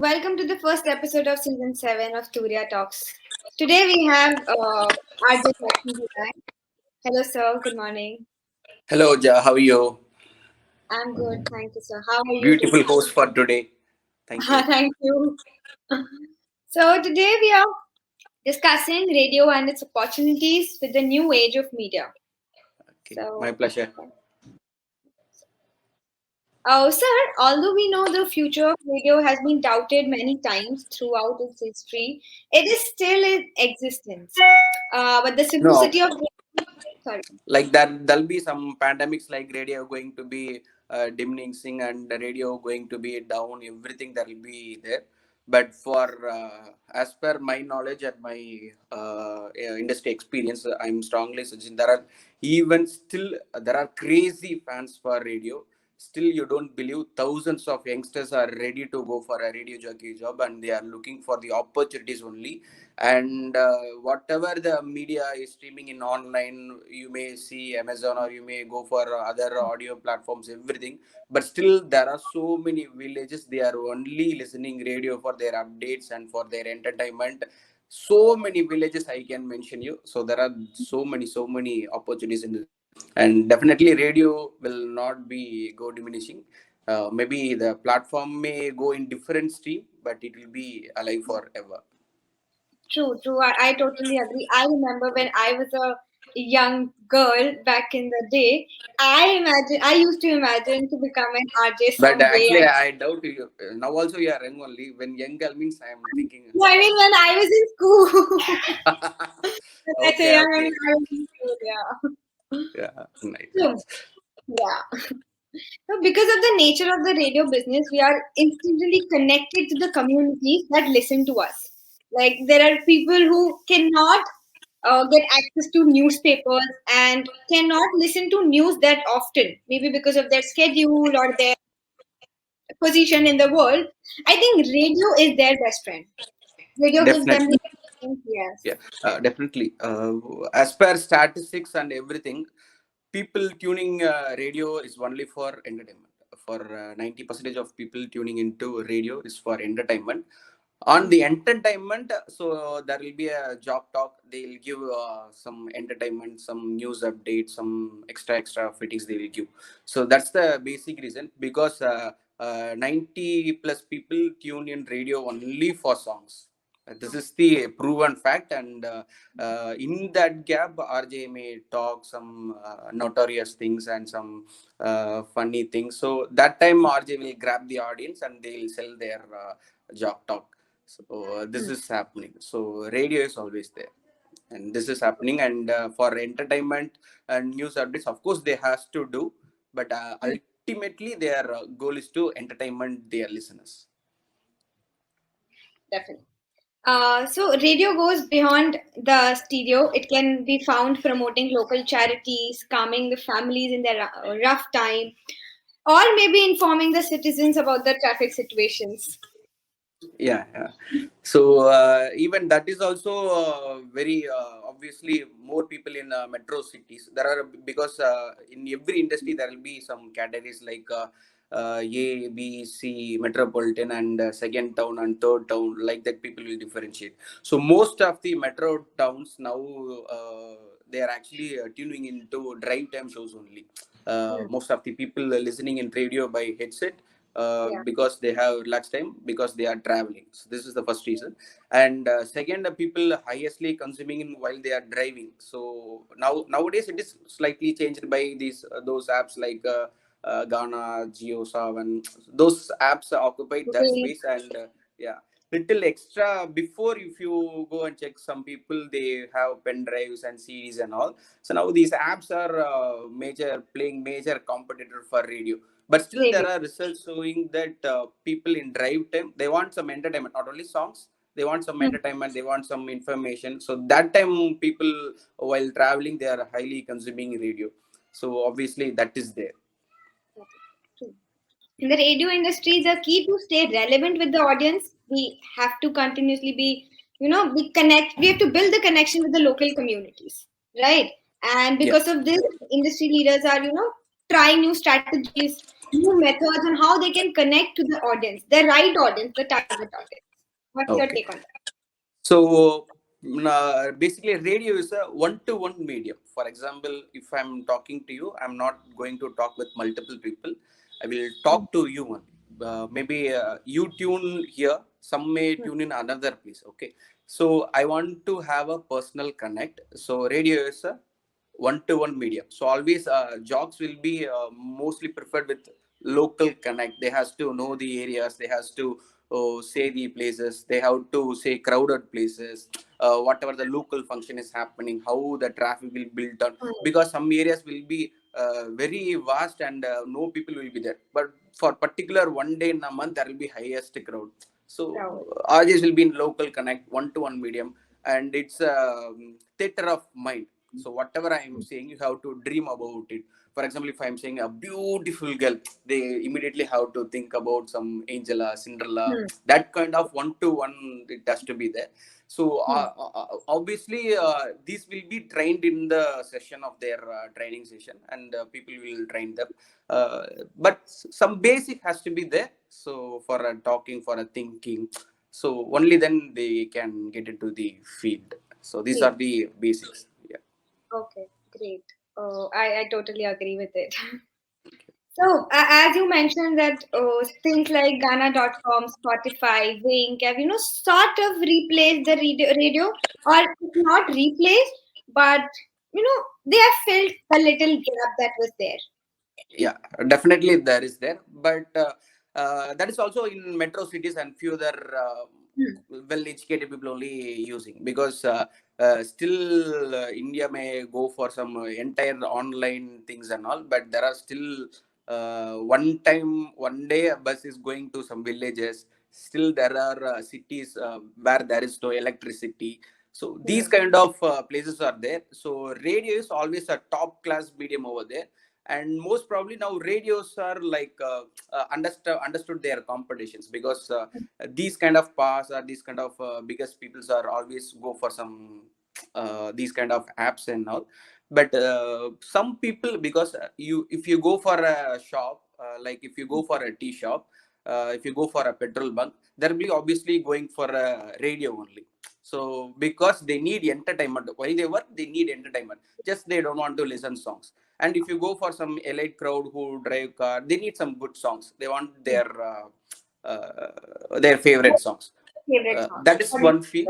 Welcome to the first episode of season 7 of Turya Talks. Today we have RJ Lakshmi Design. Hello, sir. Good morning. Hello, Ja. How are you? I'm good. Thank you, sir. How are you doing? Beautiful host for today. Thank you. Thank you. So, today we are discussing radio and its opportunities with the new age of media. Okay, my So, pleasure. sir, although we know the future of radio has been doubted many times throughout its history, it is still in existence. But the No, simplicity of sorry. like that, there'll be some pandemics like radio going to be diminishing and the radio going to be down. Everything that will be there. But for as per my knowledge and my industry experience, I'm strongly suggesting there are even still there are crazy fans for radio. Still, you don't believe thousands of youngsters are ready to go for a radio jockey job and they are looking for the opportunities only. And whatever the media is streaming in online, you may see Amazon or you may go for other audio platforms, everything. But still there are so many villages, they are only listening radio for their updates and for their entertainment. So many villages I can mention you. So there are so many opportunities in this. And definitely radio will not be go diminishing. Maybe the platform may go in different stream, but it will be alive forever. True, true. I totally agree. I remember when I was a young girl back in the day, I used to imagine to become an RJ But someday. actually, And I doubt you. Now also you are young only. When young girl means I am thinking. I mean, when I was in school, when I say Okay, young, I mean okay. I was in school, yeah. Yeah, nice, So, nice. yeah. So, because of the nature of the radio business, we are instantly connected to the communities that listen to us. Like, there are people who cannot get access to newspapers and cannot listen to news that often, maybe because of their schedule or their position in the world. I think radio is their best friend. Radio gives them Definitely. the yes. Yeah, definitely. As per statistics and everything, people tuning radio is only for entertainment. For 90% of people tuning into radio is for entertainment. On the entertainment, so there will be a job talk. They'll give some entertainment, some news updates, some extra fittings they will give. So that's the basic reason, because 90 plus people tune in radio only for songs. This is the proven fact, and in that gap, RJ may talk some notorious things and some funny things. So that time, RJ will grab the audience and they'll sell their job talk. So this is happening. So radio is always there, and this is happening. And for entertainment and news updates, of course, they has to do, but ultimately their goal is to entertainment their listeners. Definitely. So radio goes beyond the stereo. It can be found promoting local charities, calming the families in their rough time, or maybe informing the citizens about the traffic situations. Yeah, yeah. So even that is also very obviously more people in metro cities there are, because in every industry there will be some categories like A, B, C, metropolitan, and second town and third town, like that people will differentiate. So most of the metro towns now, they are actually tuning into drive time shows only. Hmm. Most of the people are listening in radio by headset, Yeah. because they have relaxed time, because they are traveling. So this is the first reason. And second, people highestly consuming in while they are driving. So nowadays it is slightly changed by these those apps like Ghana, JioSaavn. Those apps occupy that Really. space, and yeah, little extra before. If you go and check, some people they have pen drives and CDs and all. So now these apps are major playing major competitor for radio. But still there Really. are results showing that people in drive time, they want some entertainment, not only songs. They want some Hmm. entertainment, they want some information. So that time people, while traveling, they are highly consuming radio. So obviously that is there. True. In the radio industry, the key to stay relevant with the audience, we have to continuously be, we have to build the connection with the local communities, right? And because Yes. of this, industry leaders are, trying new strategies, new methods on how they can connect to the audience, the right audience, the target audience. What's your Okay. take on that? So basically, radio is a one-to-one medium. For example, if I'm talking to you, I'm not going to talk with multiple people. I will talk to you one. Maybe you tune here, some may tune in another place. Okay. So I want to have a personal connect. So radio is a one-to-one medium. So always jobs will be mostly preferred with local connect. They has to know the areas. They has to say the places. They have to say crowded places. Whatever the local function is happening, how the traffic will build on. Because some areas will be very vast and no people will be there. But for particular one day in a month, there will be highest crowd. So Crowd. RJs will be in local connect, one-to-one medium, and it's a theater of mind. So whatever I am saying, you have to dream about it. For example, if I am saying a beautiful girl, they immediately have to think about some Angela, Cinderella, Hmm. that kind of one-to-one. It has to be there. So Hmm. obviously, these will be trained in the session of their training session, and people will train them. Uh, but some basic has to be there. So for a talking, for a thinking, so only then they can get into the field. So these are Great. the basics. Yeah. Okay, great. I totally agree with it. So, as you mentioned that things like Ghana.com, Spotify, Wink have, sort of replaced the radio, or if not replaced, but, they have filled a little gap that was there. Yeah, definitely there is there, but that is also in metro cities and few other Hmm. well educated people only using, because still India may go for some entire online things and all, but there are still one day a bus is going to some villages. Still there are cities where there is no electricity. So these Hmm. kind of places are there. So radio is always a top class medium over there. And most probably now radios are like understood their competitions, because these kind of pass or these kind of biggest peoples are always go for some these kind of apps and all. But some people, because you if you go for a shop, like if you go for a tea shop, if you go for a petrol bunk, they'll be obviously going for a radio only. So because they need entertainment while they work, they need entertainment, just they don't want to listen songs. And if you go for some elite crowd who drive car, they need some good songs. They want their favorite songs. Favorite song. That is one feel.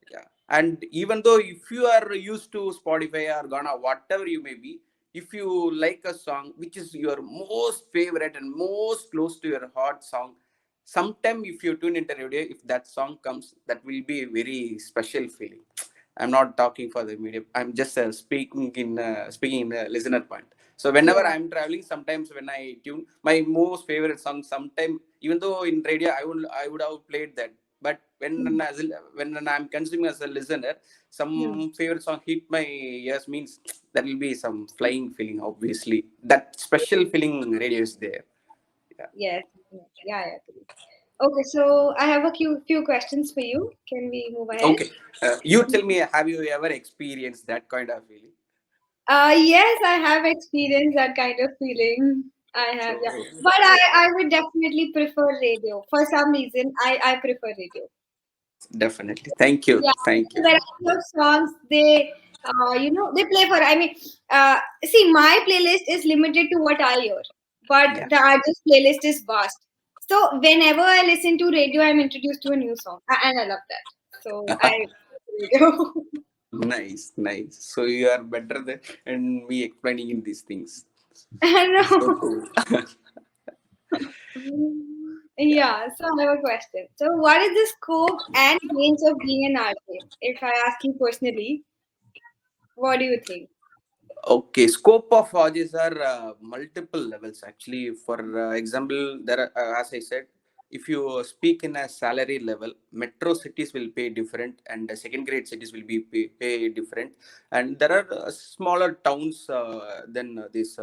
Yeah. And even though if you are used to Spotify or Ghana, whatever you may be, if you like a song which is your most favorite and most close to your heart song, sometime if you tune into radio, if that song comes, that will be a very special feeling. I'm not talking for the medium. I'm just speaking in a listener point. So whenever Yeah. I'm traveling, sometimes when I tune my most favorite song, sometime even though in radio I would have played that, but Hmm. when I'm consuming as a listener, Hmm. some favorite song hit my ears, means there will be some flying feeling. Obviously, that special feeling radio is there. Yeah. Yes. Yeah, I agree. Okay, so I have a few questions for you. Can we move ahead? Okay. You tell me, have you ever experienced that kind of feeling? Yes, I have experienced that kind of feeling. I have, yeah. So But I would definitely prefer radio. For some reason, I prefer radio. definitely. Thank you. Yeah, Thank the you. variety of songs they play for. I mean, see, my playlist is limited to what I hear, but Yeah. the artist playlist is vast. So whenever I listen to radio, I'm introduced to a new song, and I love that. So I radio. Nice, nice. So you are better than me explaining in these things. I So know. cool. Yeah. Yeah, so I have a question. So, what is the scope and range of being an artist? If I ask you personally, what do you think? Okay, scope of charges are multiple levels actually. For example, there are, as I said, if you speak in a salary level, metro cities will pay different, and second grade cities will be pay different, and there are smaller towns than this.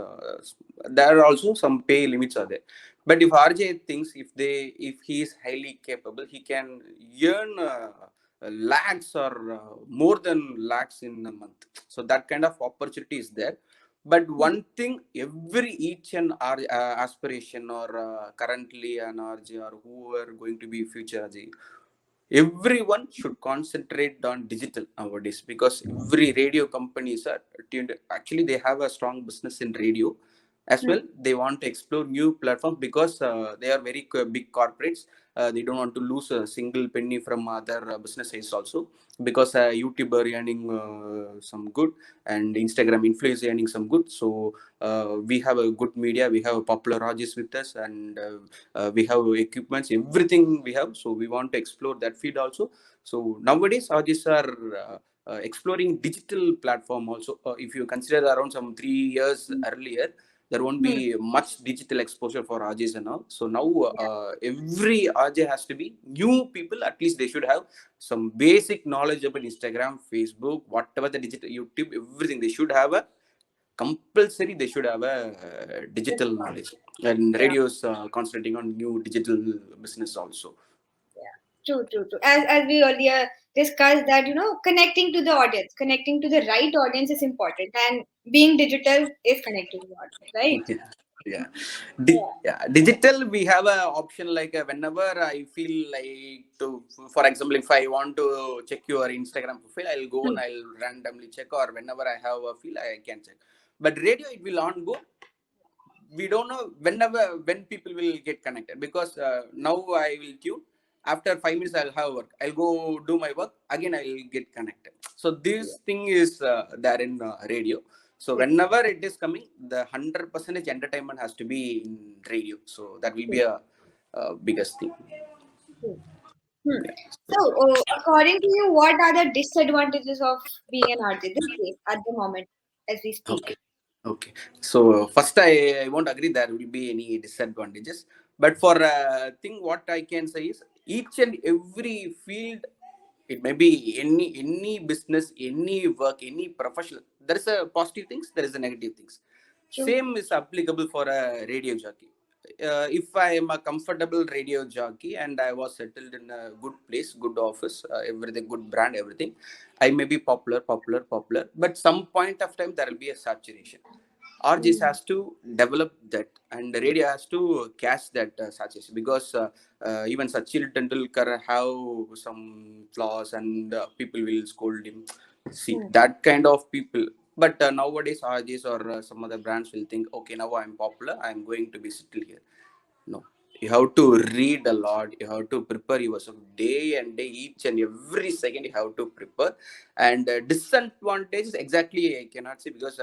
There are also some pay limits are there. But if RJ thinks if he is highly capable, he can earn. Lakhs or more than lakhs in a month. So that kind of opportunity is there. But one thing, each and aspiration or currently an RJ or who are going to be future RJ, everyone should concentrate on digital nowadays, because every radio companies are tuned. Actually, they have a strong business in radio as well. They want to explore new platforms because they are very big corporates. They don't want to lose a single penny from other businesses also, because YouTuber earning some good, and Instagram influencer earning some good. So we have a good media, we have a popular Rogers with us, and we have equipments, everything we have. So we want to explore that field also. So nowadays Rogers are exploring digital platform also. If you consider around some 3 years earlier, there won't be much digital exposure for RJs and all. So now every RJ has to be new people. At least they should have some basic knowledge about Instagram, Facebook, whatever the digital, YouTube, everything. They should have a compulsory. They should have a digital knowledge. And Yeah. radio is concentrating on new digital business also. Yeah, true, true, true. As we earlier discussed that, connecting to the audience, connecting to the right audience is important, and being digital is connecting to the audience, right? Yeah, yeah. Yeah. Yeah, digital, we have a option like whenever I feel like to, for example, if I want to check your Instagram profile, I'll go and I'll randomly check, or whenever I have a feel, I can check. But radio, it will on go. We don't know when people will get connected, because now I will tune. After 5 minutes, I'll have work. I'll go do my work. Again, I'll get connected. So this Yeah. thing is there in radio. So Yeah. whenever it is coming, the 100% entertainment has to be in radio. So that will be True, a biggest thing. true. Hmm. Yeah. So, according to you, what are the disadvantages of being an artist these days at the moment as we speak? Okay. Okay. So first, I won't agree there will be any disadvantages. But for thing, what I can say is each and every field, it may be any business, any work, any professional. There is a positive things, there is a negative things. True. Same is applicable for a radio jockey. If I am a comfortable radio jockey and I was settled in a good place, good office, everything, good brand, everything, I may be popular. But some point of time there will be a saturation. RGS Hmm. has to develop that, and the radio has to catch that saturation, because even Sachin Tendulkar have some flaws, and people will scold him. See Hmm. that kind of people. But nowadays RGS or some other brands will think, okay, now I'm popular, I'm going to be settled here. No, you have to read a lot. You have to prepare yourself day and day, each and every second. You have to prepare. And disadvantages, exactly, I cannot say, because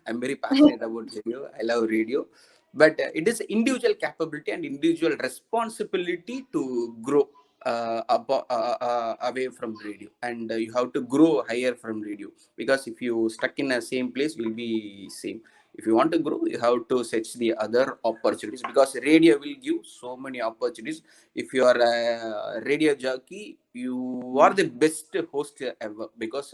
I'm very passionate about radio. I love radio, but it is individual capability and individual responsibility to grow away from radio, and you have to grow higher from radio, because if you stuck in the same place, will be same. If you want to grow, you have to search the other opportunities, because radio will give so many opportunities. If you are a radio jockey, you are the best host ever, because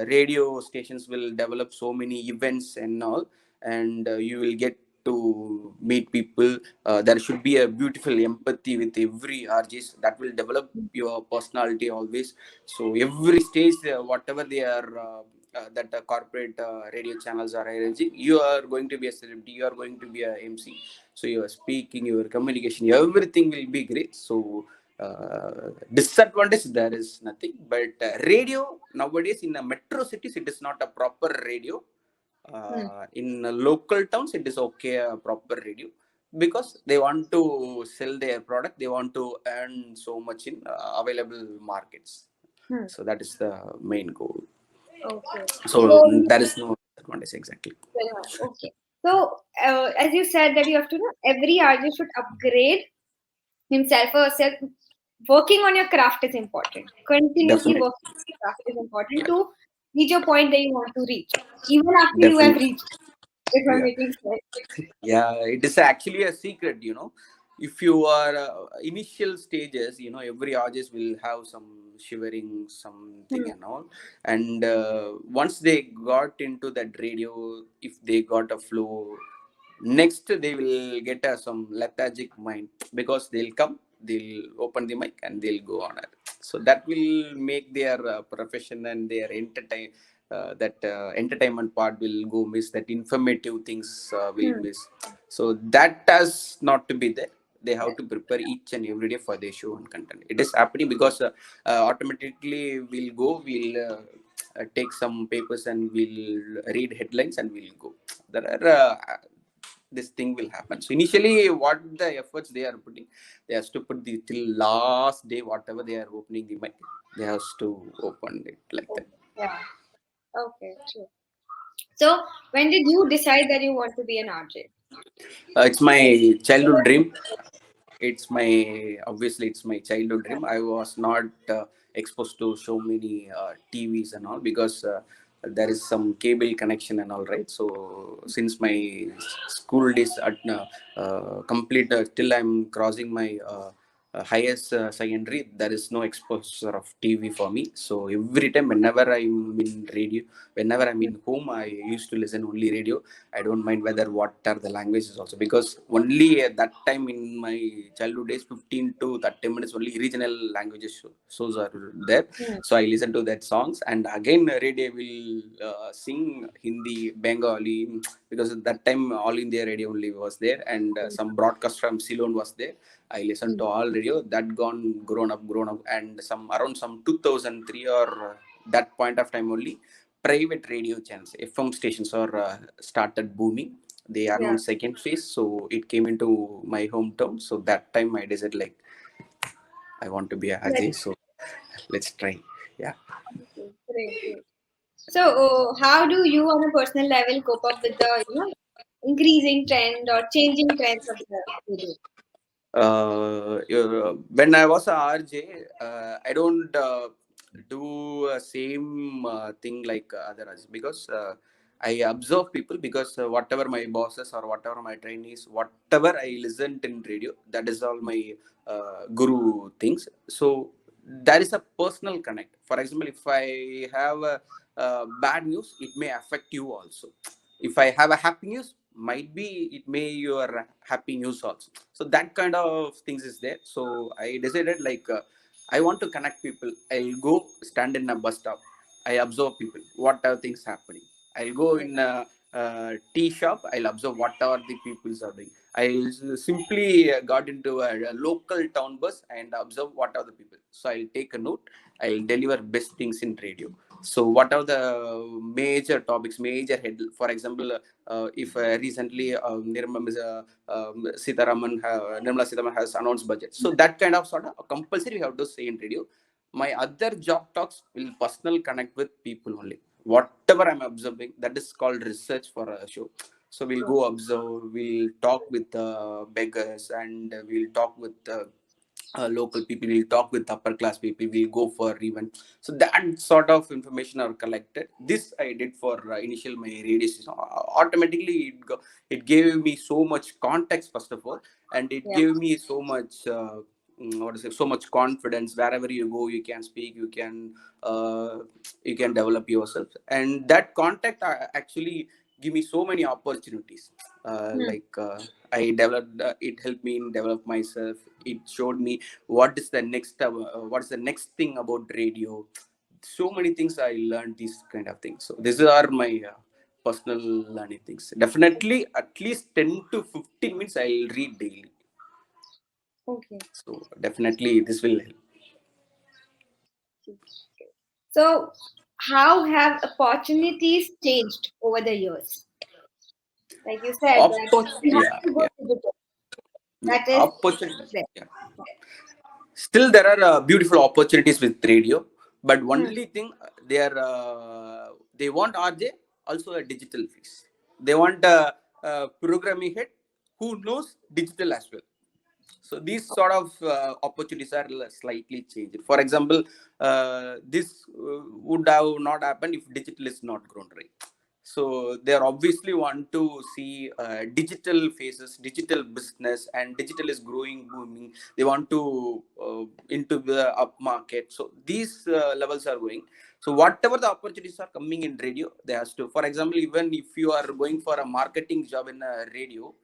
radio stations will develop so many events and all, and you will get to meet people. There should be a beautiful empathy with every RGs that will develop your personality always. So every stage, whatever they are, that corporate radio channels are arranging, you are going to be a celebrity, you are going to be a MC. So your speaking, your communication, everything will be great. So disadvantage, there is nothing. But radio nowadays in the metro cities, it is not a proper radio. Hmm. In local towns, it is okay, a proper radio, because they want to sell their product. They want to earn so much in available markets. Hmm. So that is the main goal. Okay. So So, there is no advantage exactly. very much. Okay. So, as you said that you have to know, every artist should upgrade himself or herself. Working on your craft is important. Continuously Definitely, working on your craft is important to reach a point that you want to reach, even after you have definitely. reached. If I'm Yeah. making sense. Yeah, it is actually a secret, if you are initial stages, every artist will have some shivering something Hmm. and all. And once they got into that radio, if they got a flow, next they will get some lethargic mind, because they'll open the mic and they'll go on it. So that will make their profession and their entertain, that entertainment part will go miss, that informative things will Hmm. miss. So that has not to be there. They have Yes. to prepare each and every day for their show and content. It is happening because automatically we'll take some papers and we'll read headlines and we'll go. There are this thing will happen. So initially, what the efforts they are putting, they has to put the till last day, whatever they are opening the mic, they has to open it like that. Yeah. Okay. True. So, when did you decide that you want to be an RJ? It's my childhood dream. It's my obviously it's my childhood dream. I was not exposed to so many TVs and all because there is some cable connection and all, right. So since my school days at complete till I'm crossing my highest secondary, there is no exposure of TV for me. So every time whenever I'm in radio, whenever I'm in home, I used to listen only radio. I don't mind whether what are the languages also, because only at that time in my childhood days, 15 to 30 minutes only regional languages shows are there. Hmm. So I listen to that songs, and again radio will sing Hindi, Bengali, because at that time all India radio only was there, and some broadcast from Ceylon was there. I listened to all radio that gone grown up, and some around some 2003 or that point of time only private radio channels, FM stations are started booming. They are Yeah. on second phase, so it came into my hometown. So that time I decided like I want to be a Yes. Ajay, so let's try. Yeah. Okay. Great. Great. So, how do you, on a personal level, cope up with the increasing trend or changing trends of the video? When I was a RJ, I don't do same thing like other RJs, because I observe people, because whatever my bosses or whatever my trainees, whatever I listened in radio, that is all my guru things. So there is a personal connect. For example, if I have a bad news, it may affect you also. If I have a happy news, might be it may your happy news also. So that kind of things is there. So I decided like I want to connect people. I'll go stand in a bus stop. I observe people, what are things happening. I'll go Yes. in a tea shop. I'll observe what are the people's are doing. I simply got into a local town bus and observe what are the people. So I'll take a note. I'll deliver best things in radio. So what are the major topics, major head? For example, if recently Nirmala Sitharaman has announced budget. So that kind of sort of compulsory we have to say in radio. My other job talks will personal connect with people only. Whatever I'm observing, that is called research for a show. So we'll True. go observe, we'll talk with beggars, and we'll talk with local people, we'll talk with upper class people, we'll go for event. So that sort of information are collected. This I did for initial my radio station. Automatically it gave me so much context first of all, and it Yeah. gave me so much what is it, so much confidence. Wherever you go, you can speak, uh, you can develop yourself, and that contact actually give me so many opportunities. Hmm. Like I developed it helped me in develop myself. It showed me what is the next thing about radio. So many things I learned, these kind of things. So these are my personal learning things. Definitely at least 10 to 15 minutes I'll read daily. Okay. So definitely this will help. So, how have opportunities changed over the years? Like you said, that you have Yeah, to go yeah, digital. yeah. That is Opportunity. there. Yeah. Still there are beautiful opportunities with radio, but Hmm. only thing they want RJ also a digital fix. They want a programming head who knows digital as well. So these sort of opportunities are slightly changed. For example, this would have not happened if digital is not grown, right. So they are obviously want to see digital faces, digital business, and digital is growing, booming. They want to into the up market. So these levels are going. So whatever the opportunities are coming in radio, they has to. For example, even if you are going for a marketing job in a radio,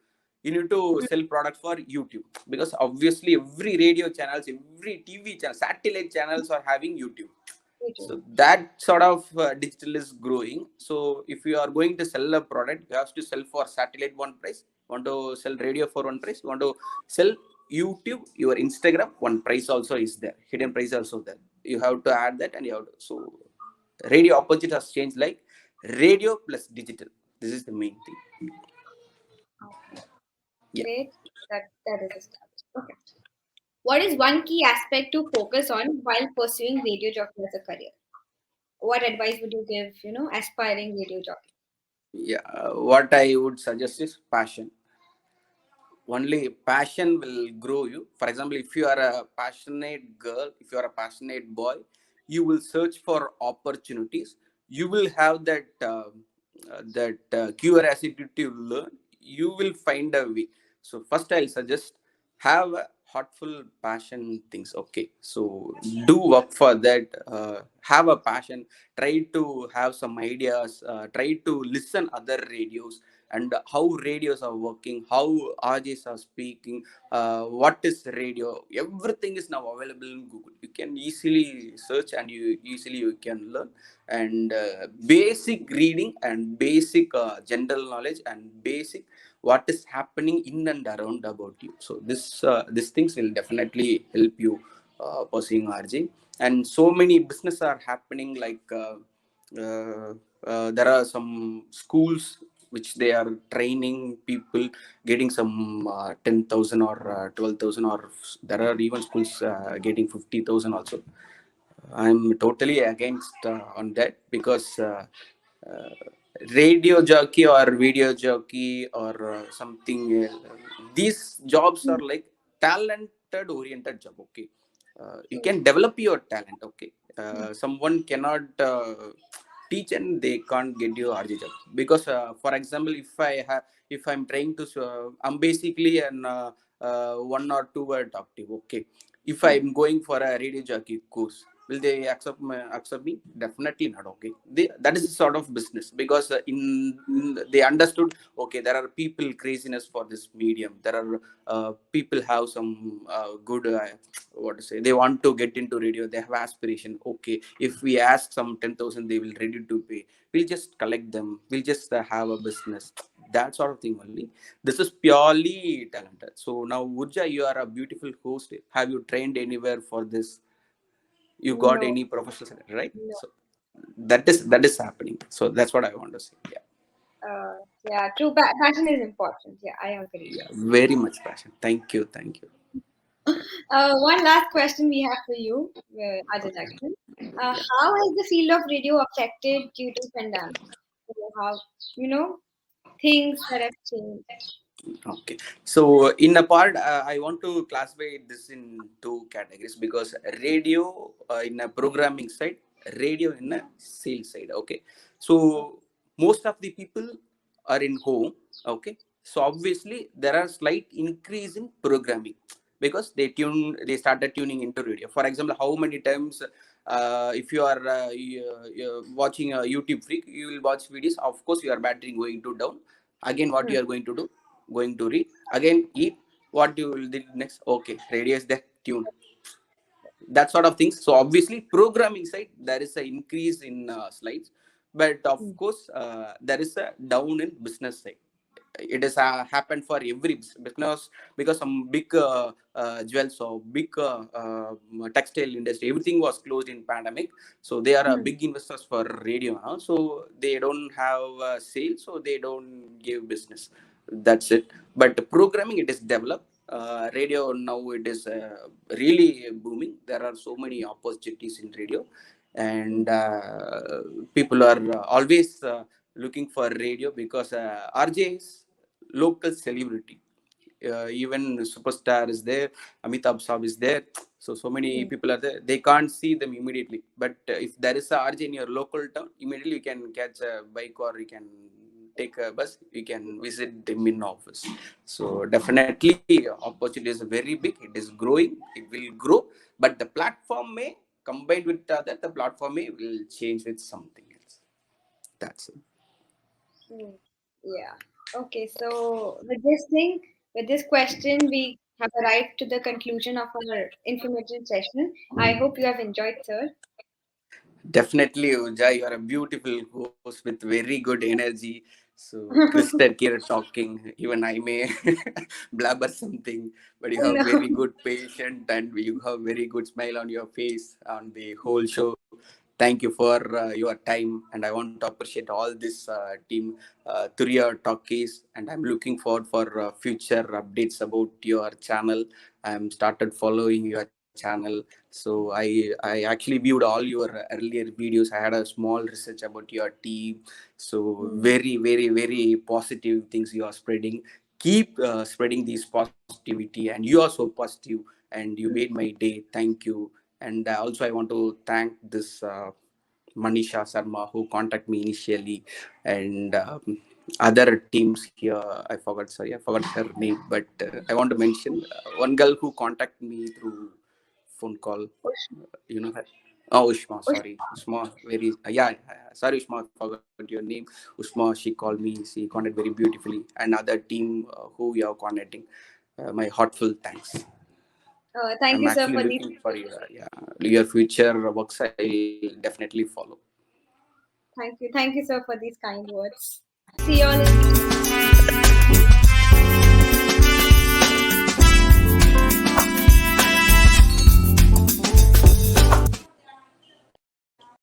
you need to sell products for YouTube, because obviously every radio channels, every TV channel, satellite channels are having YouTube. Very So true. that sort of digital is growing. So if you are going to sell a product, you have to sell for satellite one price, want to sell radio for one price, you want to sell YouTube, your Instagram, one price also is there, hidden price also there. You have to add that, and you have to, so radio opposite has changed, like radio plus digital. This is the main thing. Okay. Yeah. Great. That is established. Okay. What is one key aspect to focus on while pursuing radio jockey as a career? What advice would you give, aspiring radio jockey? Yeah, what I would suggest is passion. Only passion will grow you. For example, if you are a passionate girl, if you are a passionate boy, you will search for opportunities. You will have that curiosity to learn. You will find a way. So first I'll suggest, have a heartful passion things. Okay, so do work for that. Have a passion. Try to have some ideas. Try to listen other radios, and how radios are working, how RJs are speaking, what is radio. Everything is now available in Google. You can easily search, and you can learn. And basic reading and basic general knowledge and basic what is happening in and around about you. So these things will definitely help you pursuing RJ. And so many business are happening, like uh, there are some schools which they are training people, getting some 10,000 or 12,000, or there are even schools getting 50,000 also. I'm totally against on that, because uh, radio jockey or video jockey or something these jobs are like talented oriented job. Okay, you Mm. can develop your talent. Okay, someone cannot teach and they can't get you RJ job, because for example, if I'm trying to I'm basically an one or two word active. Okay, if Mm. I'm going for a radio jockey course, will they accept me? Definitely not. Okay, that is sort of business, because they understood, okay, there are people craziness for this medium. There are people have some good what to say, they want to get into radio, they have aspiration. Okay, if we ask some 10,000, they will ready to pay. We'll just collect them, we'll just have a business, that sort of thing only. This is purely talented. So now, Urja, you are a beautiful host. Have you trained anywhere for this? You got No, any professional, right? no. So that is happening. So that's what I want to say. Yeah, Yeah, true. Passion is important. Yeah, I agree. yeah, very much passion. Thank you, thank you. One last question we have for you, Ajay Jackson. Yeah. How has the field of radio affected due to pandemic? So how, things that have changed. Okay. So in a part, I want to classify this in two categories, because radio in a programming side, radio in a sales side. Okay. So most of the people are in home. Okay. So obviously there are slight increase in programming, because they started tuning into radio. For example, how many times if you are you're watching a YouTube freak, you will watch videos. Of course, your battery going to down. Again, what Hmm. you are going to do? Going to read again, eat. What you will do next? Okay, radio is the tune, that sort of things. So obviously programming side, there is an increase in slides, but of Hmm. course there is a down in business side. It has happened for every business, because some big jewels or big textile industry, everything was closed in pandemic. So they are Hmm. big investors for radio now, so they don't have sales, so they don't give business. That's it. But programming, it is developed. Radio now, it is really booming. There are so many opportunities in radio, Hmm. and people are always looking for radio, because RJ is local celebrity. Even superstar is there, Amitabh Bachchan is there. So many Hmm. people are there. They can't see them immediately, but if there is a RJ in your local town, immediately you can catch a bike, or you can take a bus. You can visit them in office. So definitely, opportunity is very big. It is growing. It will grow, but the platform may combined with other. The platform may will change with something else. That's it. Hmm. Yeah. Okay. So with this question, we have arrived to the conclusion of our informative session. I hope you have enjoyed, sir. Definitely, Uja, you are a beautiful host with very good energy. So, crystal clear talking. Even I may blabber something, but you have No. very good patient and you have very good smile on your face on the whole show. Thank you for your time, and I want to appreciate all this team through your talkies. And I'm looking forward for future updates about your channel. I'm started following your channel, so I actually viewed all your earlier videos. I had a small research about your team. So Hmm. very positive things you are spreading. Keep spreading these positivity, and you are so positive, and you made my day. Thank you. And also I want to thank this Manisha Sharma who contacted me initially, and other teams here. I forgot. Sorry, I forgot her name, but I want to mention one girl who contacted me through phone call. You know her? Oh, Ushma. Ush- Sorry, Ushma. Very yeah. Sorry, Ushma. I forgot your name. Ushma. She called me. She connected very beautifully. And other team who we are connecting. My heartful thanks. Thank I'm you, sir, actually for these. looking for your your future works. I'll definitely follow. Thank you. Thank you, sir, for these kind words. See you all in